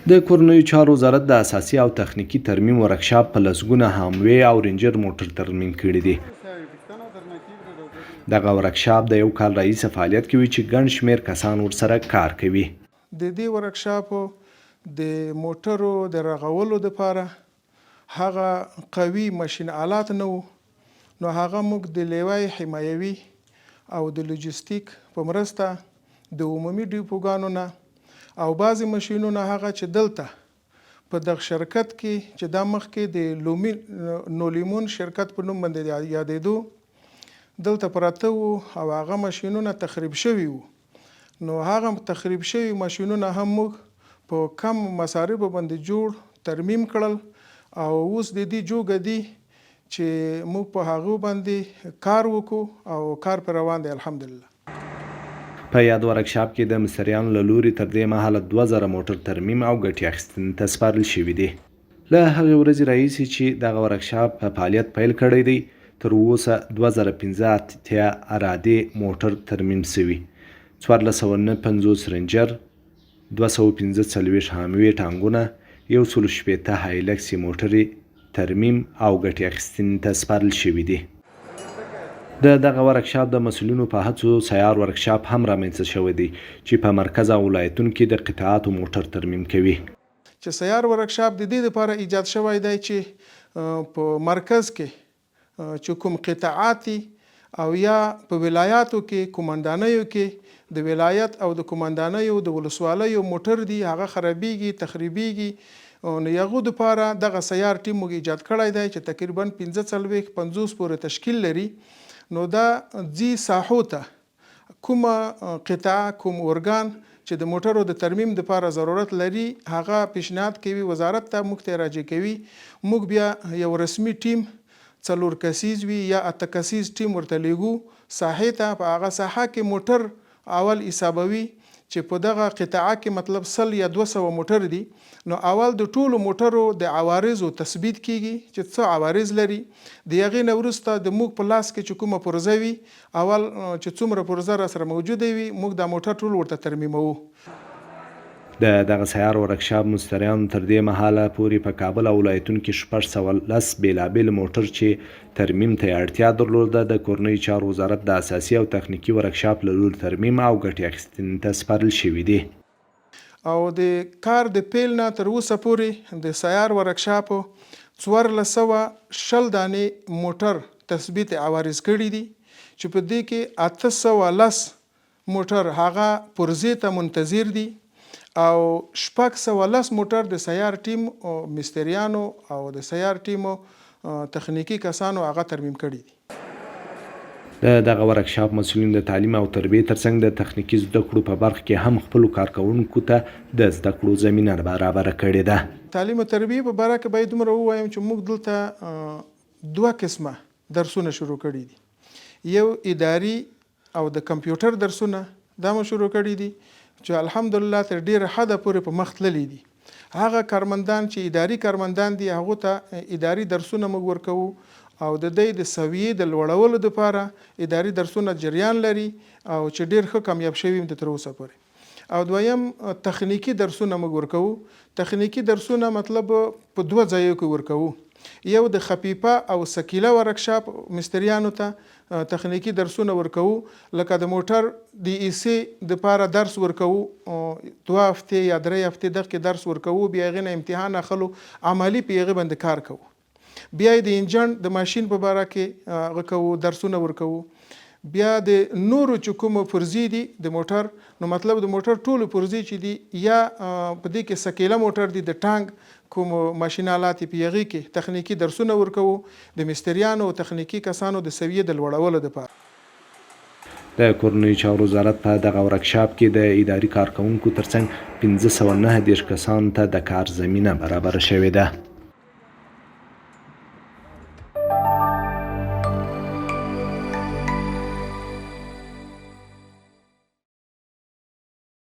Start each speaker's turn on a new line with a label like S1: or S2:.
S1: د کورنیو چارو وزارت د اساسي او تخنیکي ترمیم ورکشاپ په لسګونه هاموې او رینجر موټر ترمیم کړي دي. دغه ورکشاپ د یو کال راهیسې فعالیت کوي چې ګڼ شمېر کسان ورسره کار کوي.
S2: د دې ورکشاپ د موټرو د رغولو لپاره هغه قوي ماشین آلات نه وو، نو هغه موږ د لیوای حمایوي او د لوجستیک په مرسته د عمومي ډیپوګانو نه او بعضې ماشینونه هغه چې دلته په دغه شرکت کې چې دا مخکې د نولیمون شرکت په نوم باندې یادېدو دلته پراته وو او هغه ماشینونه تخریب شوي وو. نو هغه تخریب شوي ماشینونه هم موږ په کم مصارفو باندې جوړ ترمیم کړل او اوس د دې جوګه دي چې موږ په هغو باندې کار وکړو او کار پر روان دی الحمدلله.
S1: په یاد ورکشاپ کې د مستریانو له لوري تر دې مهاله 2000 موټر ترمیم او ګټې اخیستنې ته سپارل شوي دي. له هغې ورځې راهیسې چې دغه ورکشاپ په فعالیت پیل کړی دی تر اوسه 2015 ارادې موټر ترمیم شوي، 1449 رینجر، 245 هاموې ټانګونه، 160 هایلکسي موټرې ترمیم او ګټې اخیستنې ته سپارل شوي دي. د دغه ورکشاپ د مسؤلینو په هڅو سیار ورکشاپ هم رامنځته شوی دی چې په مرکز او ولایتونو کې د قطعاتو موټر ترمیم کوي.
S2: چې سیار ورکشاپ د دې لپاره ایجاد شوی دی چې په مرکز کې چې کوم قطعات او یا په ولایاتو کې کومندانیو کې د ولایت او د کومندانیو د ولسوالیو موټر دي هغه خرابېږي تخریبېږي، نو یغو دپاره دغه سیار ټیم موږ ایجاد کړی دی چې تقریبا 45 پورې تشکیل لري. نو دا ځي ساحو ته کومه قطعه کوم ارګان چې د موټرو د ترمیم دپاره ضرورت لري هغه پیشنهاد کوي، وزارت ته موږ ته راجع کوي، موږ بیا یو رسمي ټیم 4 کسیز وي یا 8 کسیز ټیم ورته لیږو ساحې ته. په هغه ساحه کې موټر اول حسابوي چې په دغه قطعه کې مطلب 100 یا 200 موټر دي، نو اول د ټولو موټرو د عوارضو تثبیت کیږي چې څه عوارض لري. د هغې نه وروسته د موږ په لاس کې چې کومه پرزه وي اول چې څومره پرزه را سره موجوده وي موږ دا موټر ټول ورته ترمیموو.
S1: د دغه سیار ورکشاپ مستریانو تر دې مهاله پورې په کابل او ولایتونو کې 610 بېلابېل موټر چې ترمیم ته یې اړتیا درلوده د کورنیو چارو وزارت د اساسي او تخنیکي ورکشاپ له لوري ترمیم او ګټې اخیستنې ته سپارل شوي دي.
S2: او د کار د پیل نه تر اوسه پورې د سیار ورکشاپ 1420 دانې موټر تثبیت عوارض کړي دي چې په دې کې 810 موټر هغه پرزې ته منتظر دي او 610 موټر د سیار ټیم مستریانو او د سیار ټیم تخنیکی کسانو هغه ترمیم کړي دي.
S1: د دغه ورکشاپ مسؤلین د تعلیم او تربیې ترڅنګ د تخنیکي زده کړو په برخه کې هم خپلو کارکوونکو ته د زده کړو زمینه برابره کړې ده.
S2: تعلیم او تربیې په باره کې باید دومره ووایم چې موږ دلته 2 قسمه درسونه شروع کړي دي. یو اداري او د کمپیوټر درسونه دا مو شروع کړي دي چې الحمدلله تر ډیره حده پورې په مخ تللي دي. هغه کارمندان چې اداري کارمندان دي هغو ته اداري درسونه موږ ورکوو او د دې د سویې د لوړولو دپاره اداري درسونه جریان لري او چې ډیر ښه کامیاب شوي دي تر اوسه پورې. او دویم تخنیکی درسونه موږ ورکوو. تخنیکی درسونه مطلب په 2 ځایو کې ورکوو. یو د خفیفه او ثقیله ورکشاپ مستریانو ته تخنیکی درسونه ورکوو، لکه د موټر د ایسی د پاره درس ورکوو 2 هفتې یا 3 هفتې دغه درس ورکوو، بیا هغې نه امتحان اخلو عملي په هغې باندې کار کوو. بیا د انجن د ماشین په باره کې هغه کوو درسونه ورکوو. بیا د نورو چې کومو پرزې دي د موټر، نو مطلب د موټر ټولو پرزې چې دي یا په دې کې ثقیله موټر دي د ټانک کوم ماشین آلات په هغې کې تخنیکی درسونه ورکوو د مستریانو او تخنیکی کسانو د سویې د لوړولو دپاره.
S1: د کورنیو چارو وزارت په دغه ورکشاپ کې د اداري کارکوونکو ترڅنګ 519 کسانو ته د کار زمینه برابره شوې ده.